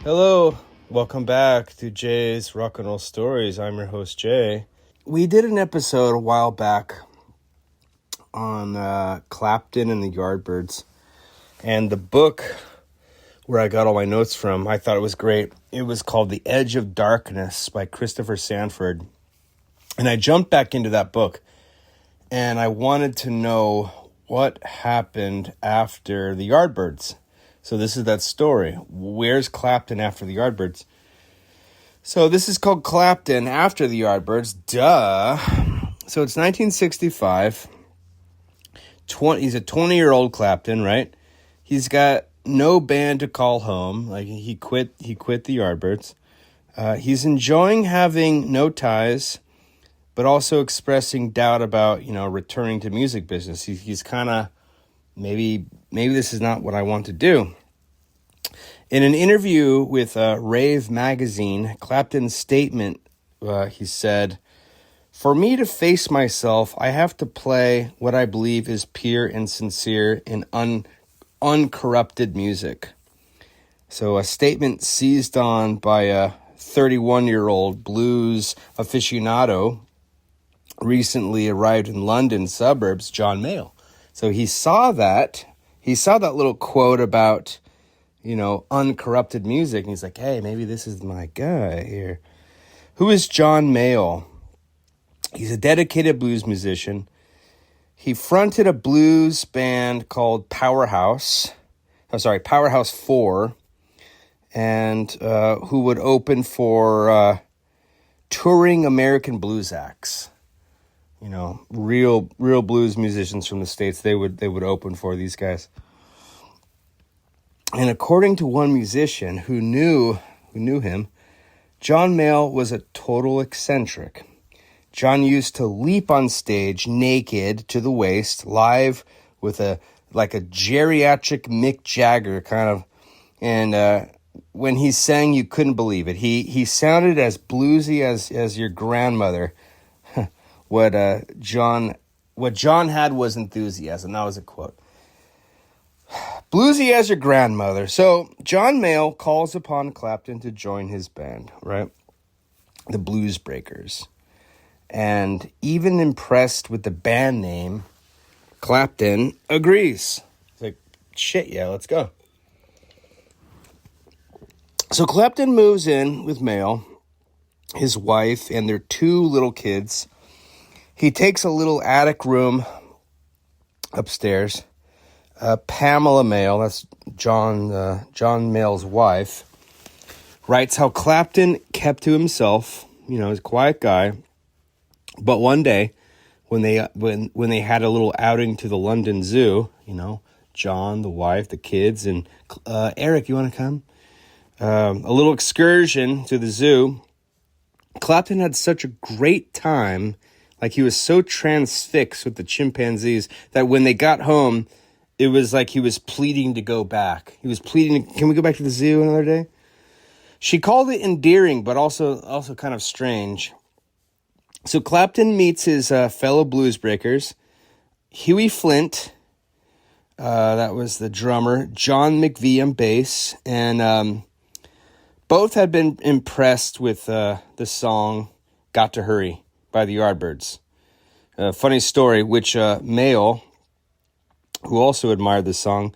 Hello, welcome back to Jay's Rock and Roll Stories. I'm your host, Jay. We did an episode a while back on Clapton and the Yardbirds, and the book where I got all my notes from, I thought it was great. It was called The Edge of Darkness by Christopher Sanford, and I jumped back into that book, and I wanted to know what happened after the Yardbirds. So this is that story. Where's Clapton after the Yardbirds? So this is called Clapton After the Yardbirds. Duh. So it's 1965. He's a 20-year-old Clapton, right? He's got no band to call home. Like he quit the Yardbirds. He's enjoying having no ties, but also expressing doubt about, returning to music business. He's kind of maybe this is not what I want to do. In an interview with Rave magazine, Clapton's statement, he said, "For me to face myself, I have to play what I believe is pure and sincere and uncorrupted music." So a statement seized on by a 31-year-old blues aficionado recently arrived in London suburbs, John Mayall. So he saw that little quote about, uncorrupted music, and he's like, hey, maybe this is my guy here. Who is John Mayall? He's a dedicated blues musician. He fronted a blues band called Powerhouse 4, and who would open for touring American blues acts. Real blues musicians from the States, they would open for these guys. And according to one musician who knew him, John Mayall was a total eccentric. John used to leap on stage naked to the waist, live with a geriatric Mick Jagger kind of, and when he sang, you couldn't believe it. He sounded as bluesy as your grandmother. What John had was enthusiasm. That was a quote. Bluesy as your grandmother. So John Mayall calls upon Clapton to join his band, right? The Blues Breakers. And even impressed with the band name, Clapton agrees. He's like, shit, yeah, let's go. So Clapton moves in with Mayall, his wife, and their 2 little kids. He takes a little attic room upstairs. Pamela Mayall, that's John Mayall's wife, writes how Clapton kept to himself. He's a quiet guy. But one day, when they had a little outing to the London Zoo, John, the wife, the kids, and Eric, you want to come? A little excursion to the zoo. Clapton had such a great time. Like he was so transfixed with the chimpanzees that when they got home, it was like he was pleading to go back. He was pleading, can we go back to the zoo another day? She called it endearing, but also kind of strange. So Clapton meets his fellow blues breakers, Huey Flint, that was the drummer, John McVie on bass, and both had been impressed with the song "Got to Hurry" by the Yardbirds. Funny story, which Mayall, who also admired the song,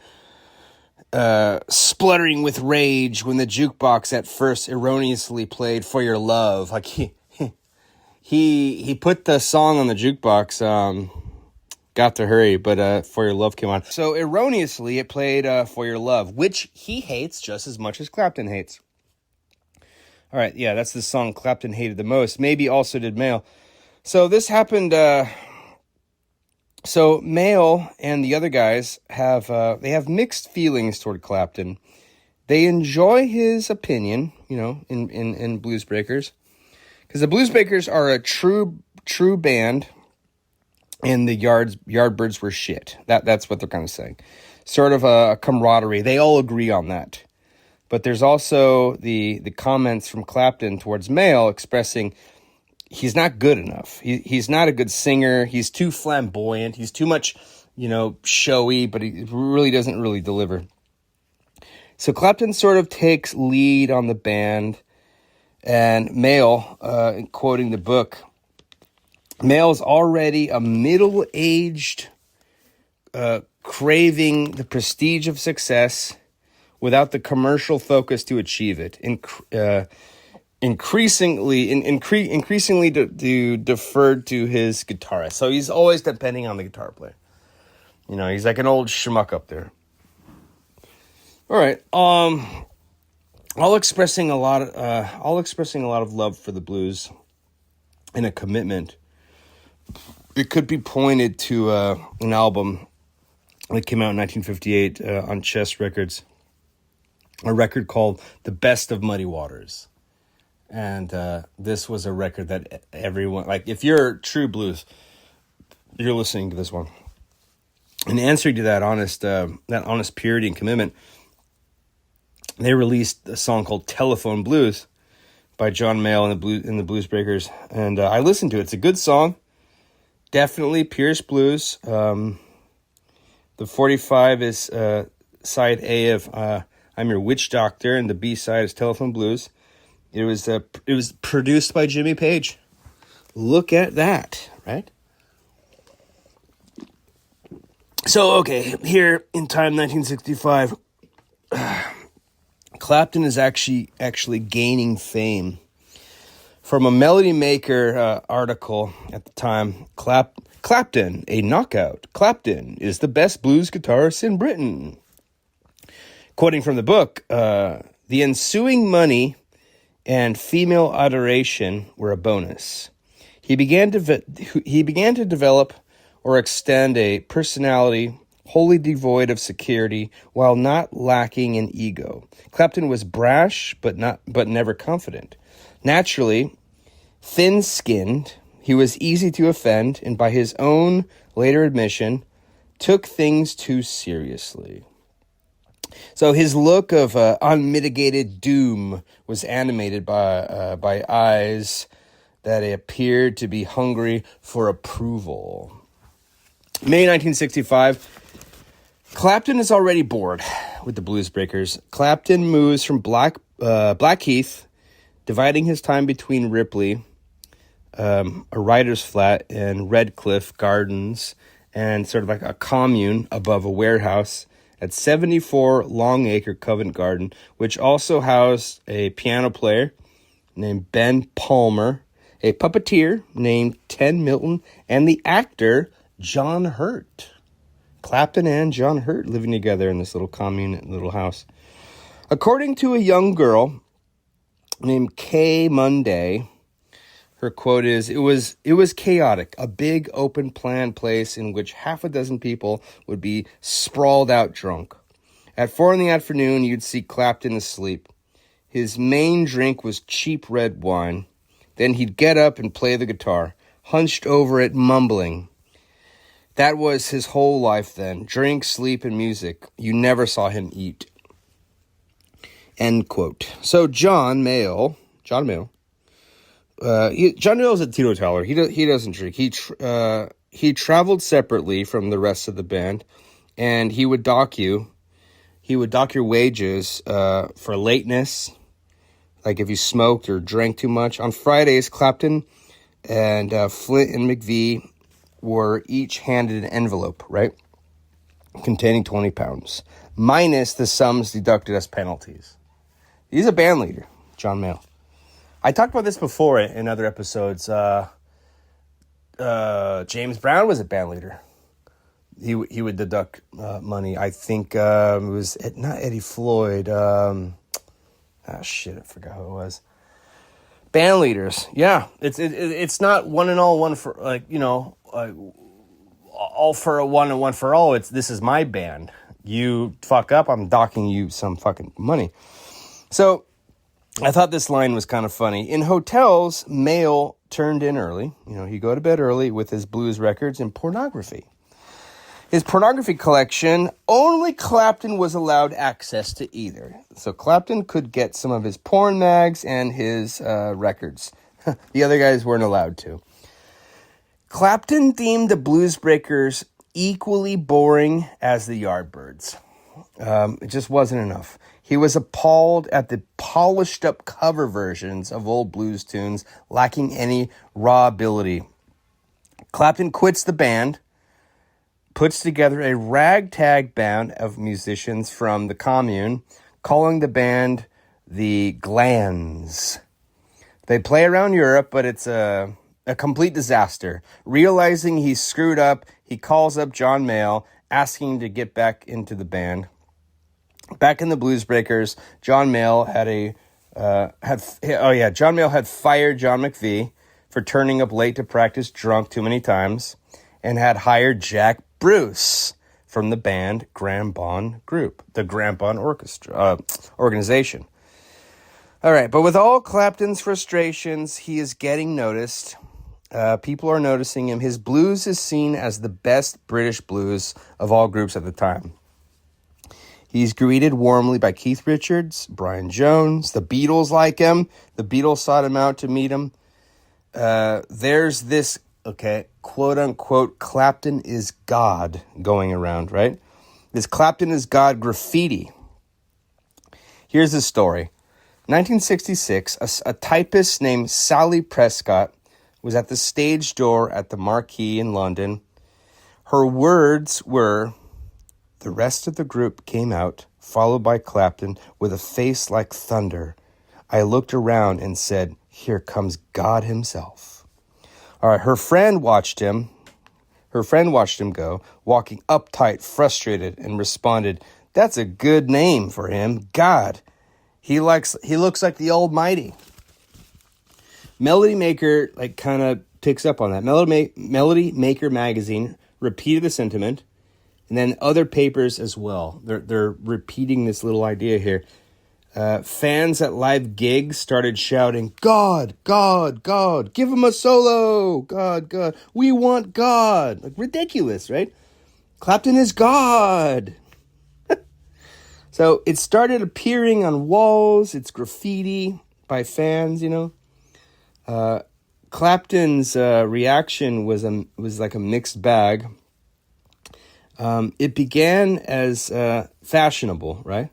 spluttering with rage when the jukebox at first erroneously played "For Your Love." Like he put the song on the jukebox, "Got to Hurry," but "For Your Love" came on. So erroneously it played "For Your Love," which he hates just as much as Clapton hates. All right, yeah, that's the song Clapton hated the most. Maybe also did Mayall. So this happened. So Mayall and the other guys have mixed feelings toward Clapton. They enjoy his opinion, in Blues Breakers, because the Blues Breakers are a true band, and the Yardbirds were shit. That's what they're kind of saying. Sort of a camaraderie. They all agree on that. But there's also the comments from Clapton towards Mayall expressing he's not good enough. He's not a good singer. He's too flamboyant. He's too much, showy, but he really doesn't really deliver. So Clapton sort of takes lead on the band, and Mayall, quoting the book, Mayall's already a middle-aged, craving the prestige of success without the commercial focus to achieve it. Increasingly deferred to his guitarist. So he's always depending on the guitar player. You know, he's like an old schmuck up there. All right. All expressing a lot of love for the blues and a commitment. It could be pointed to an album that came out in 1958 on Chess Records, a record called "The Best of Muddy Waters," and this was a record that everyone, like, if you're true blues, you're listening to this one. In answer to that honest purity and commitment, they released a song called "Telephone Blues" by John Mayall and the Blues Breakers, and I listened to it. It's a good song, definitely purist blues. The 45 is side A of "I'm Your Witch Doctor," and the B side is "Telephone Blues." It was produced by Jimmy Page. Look at that, right? So, okay, here in time, 1965, Clapton is actually gaining fame. From a Melody Maker article at the time, Clapton, a knockout. Clapton is the best blues guitarist in Britain. Quoting from the book, the ensuing money and female adoration were a bonus. He began to develop or extend a personality wholly devoid of security while not lacking in ego. Clapton was brash but never confident. Naturally thin-skinned, he was easy to offend, and by his own later admission, took things too seriously. So his look of unmitigated doom was animated by eyes that appeared to be hungry for approval. May 1965, Clapton is already bored with the Blues Breakers. Clapton moves from Blackheath, dividing his time between Ripley, a writer's flat, and Redcliffe Gardens, and sort of like a commune above a warehouse at 74 Longacre Covent Garden, which also housed a piano player named Ben Palmer, a puppeteer named Ted Milton, and the actor John Hurt. Clapton and John Hurt living together in this little commune, little house. According to a young girl named Kay Monday, her quote is, it was chaotic, a big open plan place in which half a dozen people would be sprawled out drunk. At 4 p.m, you'd see Clapton asleep. His main drink was cheap red wine. Then he'd get up and play the guitar, hunched over it, mumbling. That was his whole life then. Drink, sleep, and music. You never saw him eat. End quote. So John Mayall John Mayall's a teetotaler. He doesn't drink. He traveled separately from the rest of the band, and he would dock your wages for lateness, like if you smoked or drank too much. On Fridays, Clapton and Flint and McVie were each handed an envelope, right, containing 20 pounds, minus the sums deducted as penalties. He's a band leader, John Mayall. I talked about this before in other episodes. James Brown was a band leader. He would deduct money. I think it was not Eddie Floyd. I forgot who it was. Band leaders, yeah. It's not one and all, one for all for a one and one for all. This is my band. You fuck up, I'm docking you some fucking money. So I thought this line was kind of funny. In hotels, Mayall turned in early. He'd go to bed early with his blues records and pornography. His pornography collection, only Clapton was allowed access to either. So Clapton could get some of his porn mags and his records. The other guys weren't allowed to. Clapton deemed the Blues Breakers equally boring as the Yardbirds. It just wasn't enough. He was appalled at the polished-up cover versions of old blues tunes, lacking any raw ability. Clapton quits the band, puts together a ragtag band of musicians from the commune, calling the band the Glands. They play around Europe, but it's a complete disaster. Realizing he's screwed up, he calls up John Mayall, asking him to get back into the band. Back in the Blues Breakers, John Mayall John Mayall had fired John McVie for turning up late to practice drunk too many times, and had hired Jack Bruce from the band Graham Bond Group, the Graham Bond Orchestra organization. All right, but with all Clapton's frustrations, he is getting noticed. People are noticing him. His blues is seen as the best British blues of all groups at the time. He's greeted warmly by Keith Richards, Brian Jones. The Beatles like him. The Beatles sought him out to meet him. There's this, quote-unquote, Clapton is God going around, right? This Clapton is God graffiti. Here's the story. 1966, a typist named Sally Prescott was at the stage door at the Marquee in London. Her words were, "The rest of the group came out, followed by Clapton, with a face like thunder. I looked around and said, 'Here comes God himself.'" All right, her friend watched him go, walking uptight, frustrated, and responded, "That's a good name for him, God. He looks like the Almighty." Melody Maker kind of picks up on that. Melody Maker magazine repeated the sentiment, and then other papers as well. They're repeating this little idea here. Fans at live gigs started shouting, "God, God, God, give him a solo, God, God, we want God." Like, ridiculous, right? Clapton is God. So it started appearing on walls. It's graffiti by fans, Clapton's reaction was like a mixed bag. It began as fashionable, right?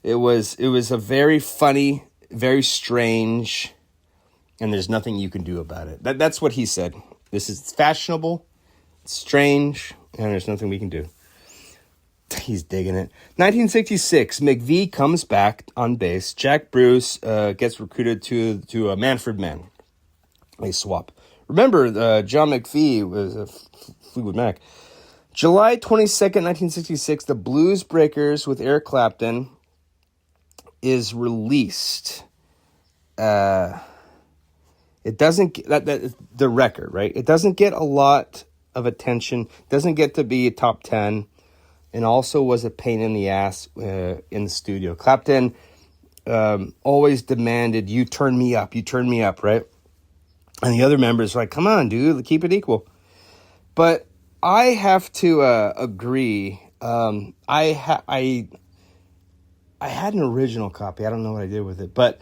It was a very funny, very strange, and there's nothing you can do about it. That's what he said. This is fashionable, it's strange, and there's nothing we can do. He's digging it. 1966, McVie comes back on bass. Jack Bruce gets recruited to Manfred Mann. They swap. Remember, John McVie was a Fleetwood Mac. July 22nd, 1966, the Blues Breakers with Eric Clapton is released. It doesn't the record, right? It doesn't get a lot of attention. Doesn't get to be a top 10, and also was a pain in the ass in the studio. Clapton always demanded, "You turn me up, right?" And the other members were like, "Come on, dude, keep it equal." But I have to agree. I had an original copy. I don't know what I did with it, but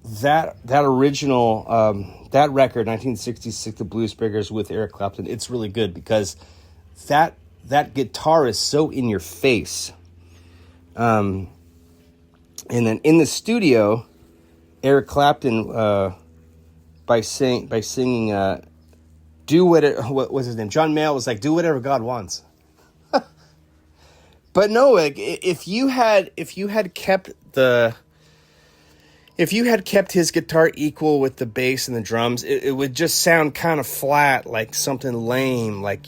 that original that record, 1966, the Blues Breakers with Eric Clapton, it's really good because that guitar is so in your face. And then in the studio, Eric Clapton by singing "Do what was his name?" John Mayall was like, "Do whatever God wants." But no, like if you had kept his guitar equal with the bass and the drums, it would just sound kind of flat, like something lame, like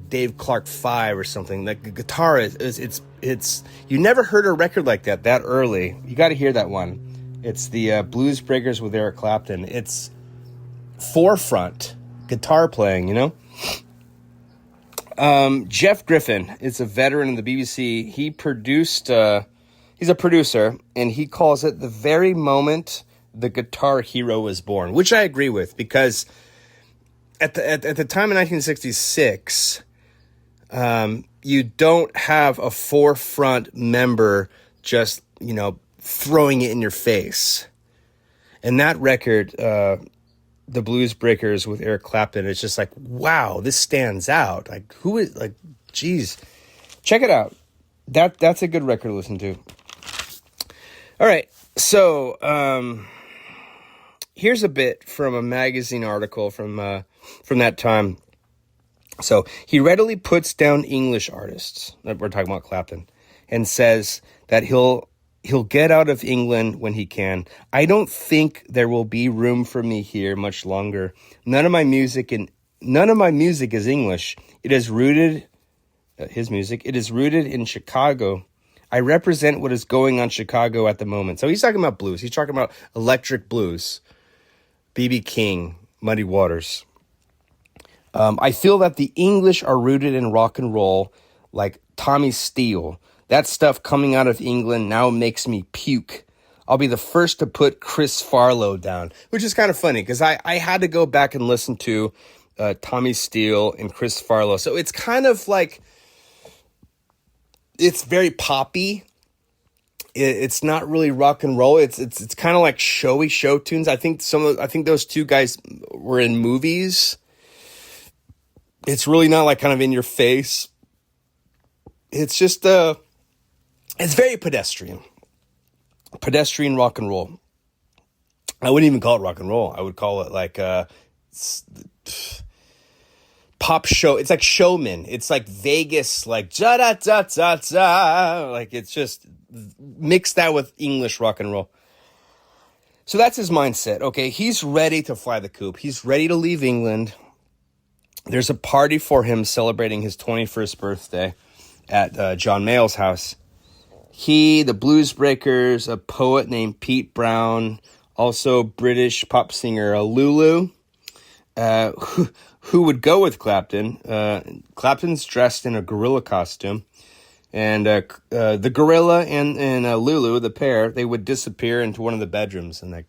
Dave Clark 5 or something. Like the guitar it's you never heard a record like that early. You got to hear that one. It's the Blues Breakers with Eric Clapton. It's forefront guitar playing, Jeff Griffin is a veteran in the BBC. He produced, he's a producer, and he calls it the very moment the guitar hero was born, which I agree with, because at the time in 1966, you don't have a forefront member just, throwing it in your face. And that record, the Blues Breakers with Eric Clapton, it's just like, wow, this stands out. Like, who is, like, geez. Check it out. that's a good record to listen to. All right, so here's a bit from a magazine article from that time. So he readily puts down English artists. We're talking about Clapton, and says that he'll get out of England when he can. I don't think there will be room for me here much longer. None of my music is English. It is rooted. His music. It is rooted in Chicago. I represent what is going on in Chicago at the moment. So he's talking about blues. He's talking about electric blues. B.B. King, Muddy Waters. I feel that the English are rooted in rock and roll, like Tommy Steele. That stuff coming out of England now makes me puke. I'll be the first to put Chris Farlowe down, which is kind of funny because I had to go back and listen to Tommy Steele and Chris Farlowe. So it's kind of like, it's very poppy. It's not really rock and roll. It's kind of like showy show tunes. I think those two guys were in movies. It's really not like kind of in your face. It's just it's very pedestrian rock and roll. I wouldn't even call it rock and roll. I would call it like pop show. It's like showman. It's like Vegas, like da da da da da. Like it's just mix that with English rock and roll. So that's his mindset. Okay, he's ready to fly the coop. He's ready to leave England. There's a party for him celebrating his 21st birthday at John Mayall's house. He, the Blues Breakers, a poet named Pete Brown, also British pop singer Lulu, who would go with Clapton. Clapton's dressed in a gorilla costume. And the gorilla and Lulu, the pair, they would disappear into one of the bedrooms. And,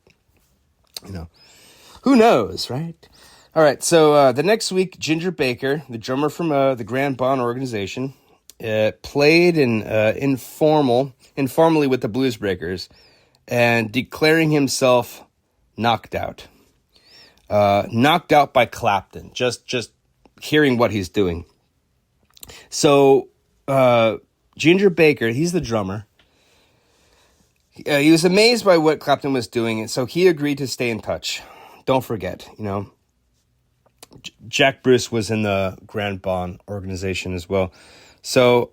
who knows, right? All right, so the next week, Ginger Baker, the drummer from the Grand Bond organization, played informally with the Blues Breakers and declaring himself knocked out. Knocked out by Clapton, just hearing what he's doing. So Ginger Baker, he's the drummer. He was amazed by what Clapton was doing, and so he agreed to stay in touch. Don't forget, Jack Bruce was in the Grand Bond organization as well. So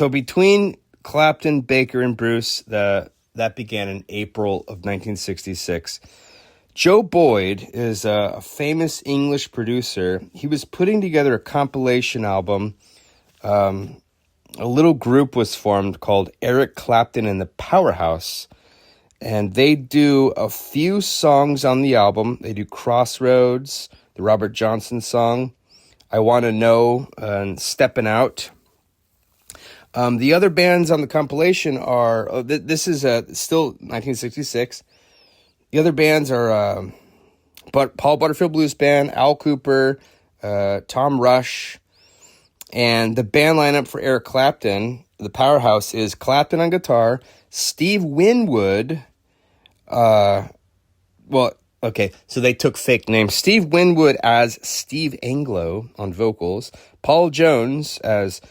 between Clapton, Baker, and Bruce, that began in April of 1966. Joe Boyd is a famous English producer. He was putting together a compilation album. A little group was formed called Eric Clapton and the Powerhouse. And they do a few songs on the album. They do Crossroads, the Robert Johnson song, I Want to Know, and Steppin' Out. The other bands on the compilation are, this is still 1966. The other bands are Paul Butterfield Blues Band, Al Cooper, Tom Rush, and the band lineup for Eric Clapton, the Powerhouse, is Clapton on guitar, Steve Winwood, so they took fake names. Steve Winwood as Steve Anglo on vocals, Paul Jones as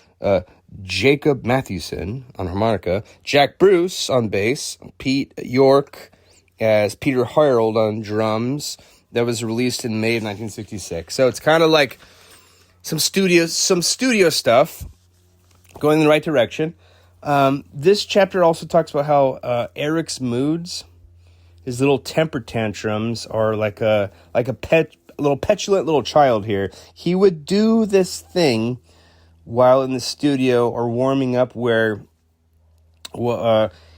Jacob Mathewson on harmonica, Jack Bruce on bass, Pete York as Peter Harold on drums. That was released in May of 1966. So it's kind of like some studio stuff going in the right direction. This chapter also talks about how Eric's moods, his little temper tantrums, are like a little petulant little child here. He would do this thing while in the studio or warming up where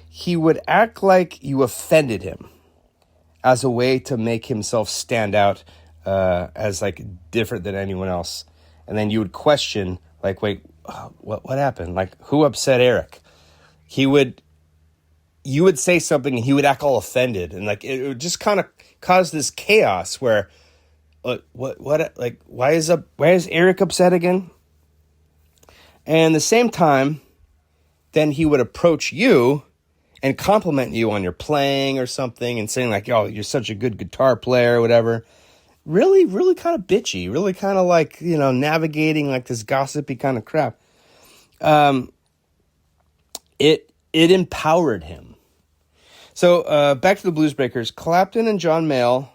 he would act like you offended him as a way to make himself stand out as like different than anyone else. And then you would question, like, wait, what happened? Like, who upset Eric? You would say something and he would act all offended, and like it would just kind of cause this chaos where, why is Eric upset again? And at the same time, then he would approach you and compliment you on your playing or something, and saying like, "Oh, you're such a good guitar player," or whatever. Really, really kind of bitchy. Really kind of like navigating like this gossipy kind of crap. it empowered him. So back to the Blues Breakers. Clapton and John Mayall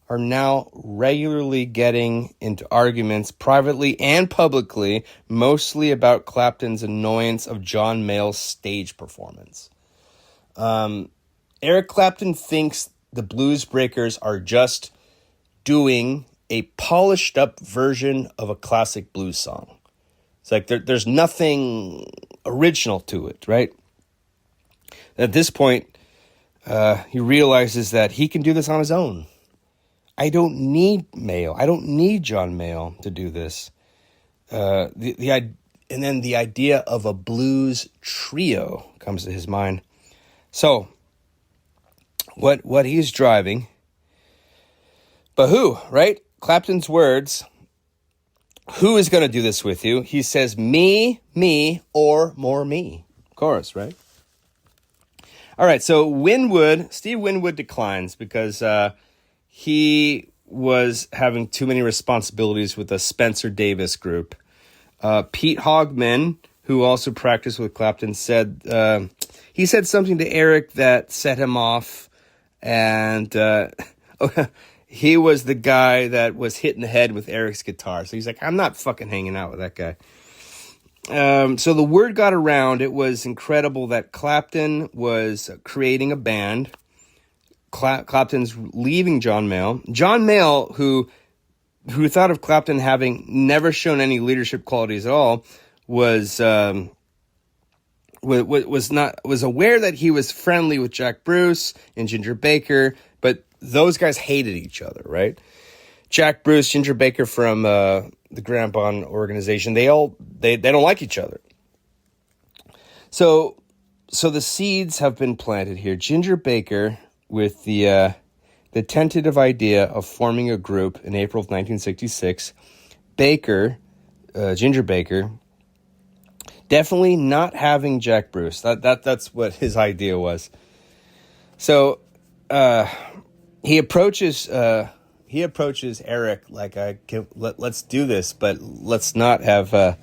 are now regularly getting into arguments privately and publicly, mostly about Clapton's annoyance of John Mayall's stage performance. Eric Clapton thinks the Blues Breakers are just doing a polished up version of a classic blues song. It's like there's nothing original to it, right? At this point, he realizes that he can do this on his own. I don't need Mayall. I don't need John Mayall to do this. And then the idea of a blues trio comes to his mind. So, what he's driving, but who, right? Clapton's words, who is going to do this with you? He says, me, or more me. Chorus, right? All right, so Steve Winwood declines because he was having too many responsibilities with the Spencer Davis group. Pete Hogman, who also practiced with Clapton, said he said something to Eric that set him off, and he was the guy that was hitting the head with Eric's guitar. So he's like, I'm not fucking hanging out with that guy. So the word got around. It was incredible that Clapton was creating a band. Clapton's leaving John Mayall. John Mayall, who thought of Clapton having never shown any leadership qualities at all, was aware that he was friendly with Jack Bruce and Ginger Baker, but those guys hated each other, right? Jack Bruce, Ginger Baker from the Graham Bond organization, they don't like each other. So the seeds have been planted here. Ginger Baker, with the tentative idea of forming a group in April of 1966, Ginger Baker, definitely not having Jack Bruce. That's what his idea was. So he approaches Eric like, let's do this, but let's not have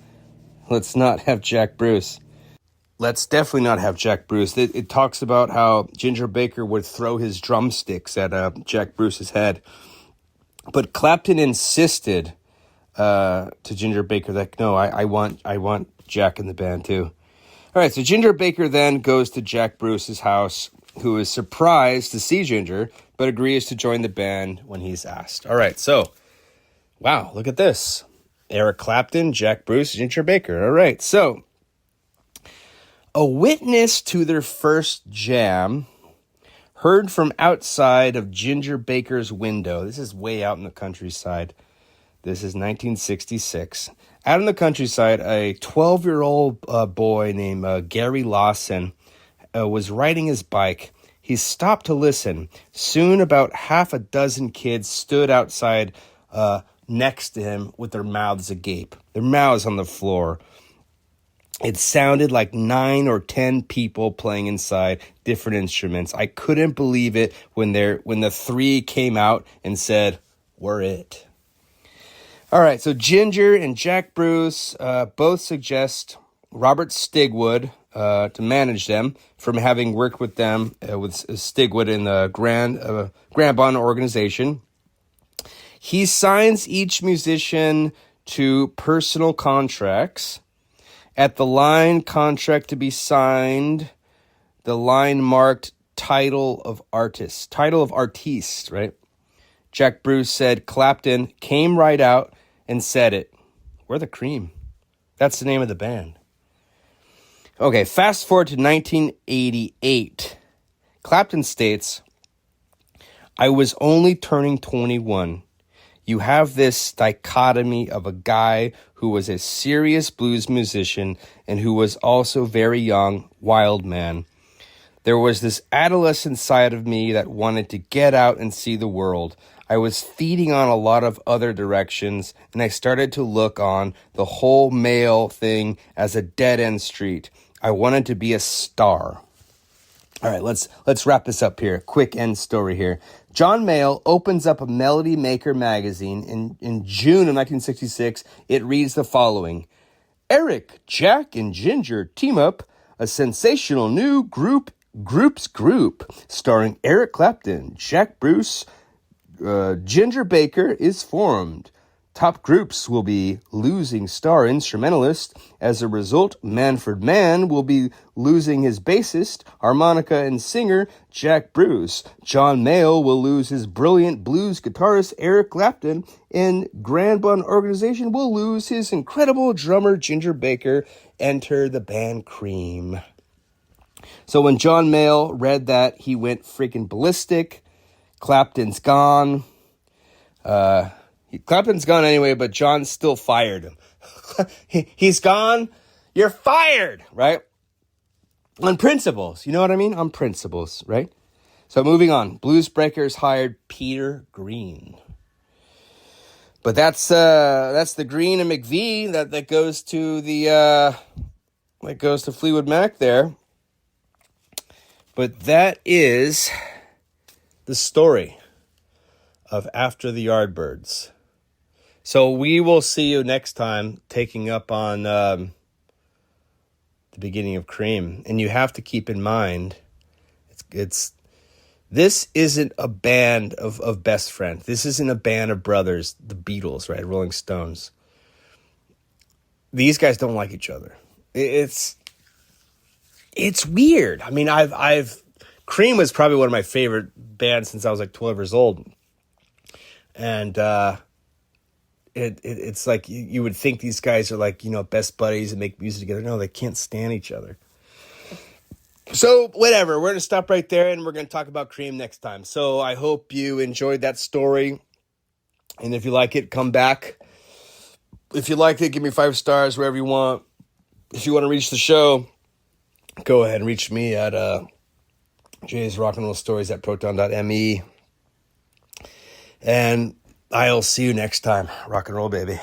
Jack Bruce. Let's definitely not have Jack Bruce. It talks about how Ginger Baker would throw his drumsticks at Jack Bruce's head. But Clapton insisted to Ginger Baker that, no, I want Jack in the band too. All right, so Ginger Baker then goes to Jack Bruce's house, who is surprised to see Ginger, but agrees to join the band when he's asked. All right, so, wow, look at this. Eric Clapton, Jack Bruce, Ginger Baker. All right, so a witness to their first jam heard from outside of Ginger Baker's window. This is way out in the countryside. This is 1966. Out in the countryside, a 12-year-old boy named Gary Lawson was riding his bike. He stopped to listen. Soon, about half a dozen kids stood outside next to him with their mouths agape, their mouths on the floor. It sounded like 9 or 10 people playing inside different instruments. I couldn't believe it when the three came out and said, "We're it." All right, so Ginger and Jack Bruce both suggest Robert Stigwood to manage them, from having worked with them with Stigwood in the Graham Bond organization. He signs each musician to personal contracts. At the line contract to be signed, the line marked title of artiste, right? Jack Bruce said Clapton came right out and said it. We're the Cream. That's the name of the band. Okay, fast forward to 1988. Clapton states, I was only turning 21. You have this dichotomy of a guy who was a serious blues musician and who was also very young, wild man. There was this adolescent side of me that wanted to get out and see the world. I was feeding on a lot of other directions, and I started to look on the whole Mayall thing as a dead-end street. I wanted to be a star. All right, let's wrap this up here. Quick end story here. John Mayall opens up a Melody Maker magazine in June of 1966. It reads the following. Eric, Jack, and Ginger team up. a sensational new group starring Eric Clapton, Jack Bruce, Ginger Baker is formed. Top groups will be losing star instrumentalist. As a result, Manfred Mann will be losing his bassist, harmonica, and singer, Jack Bruce. John Mayall will lose his brilliant blues guitarist, Eric Clapton, and Grand Bun Organization will lose his incredible drummer, Ginger Baker. Enter the band Cream. So when John Mayall read that, he went freaking ballistic. Clapton's gone. Clapton's gone anyway, but John still fired him. He's gone. You're fired, right? On principles. You know what I mean? On principles, right? So moving on. Blues Breakers hired Peter Green. But that's the Green and McVie that goes to Fleetwood Mac there. But that is the story of After the Yardbirds. So we will see you next time taking up on the beginning of Cream. And you have to keep in mind, this isn't a band of best friends. This isn't a band of brothers, the Beatles, right? Rolling Stones. These guys don't like each other. It's weird. I mean, Cream was probably one of my favorite bands since I was like 12 years old. And it's like you would think these guys are like, best buddies and make music together. No, they can't stand each other. So whatever, we're going to stop right there and we're going to talk about Cream next time. So I hope you enjoyed that story. And if you like it, come back. If you liked it, give me 5 stars wherever you want. If you want to reach the show, go ahead and reach me at jaysrockandrollstories at proton.me. And I'll see you next time. Rock and roll, baby.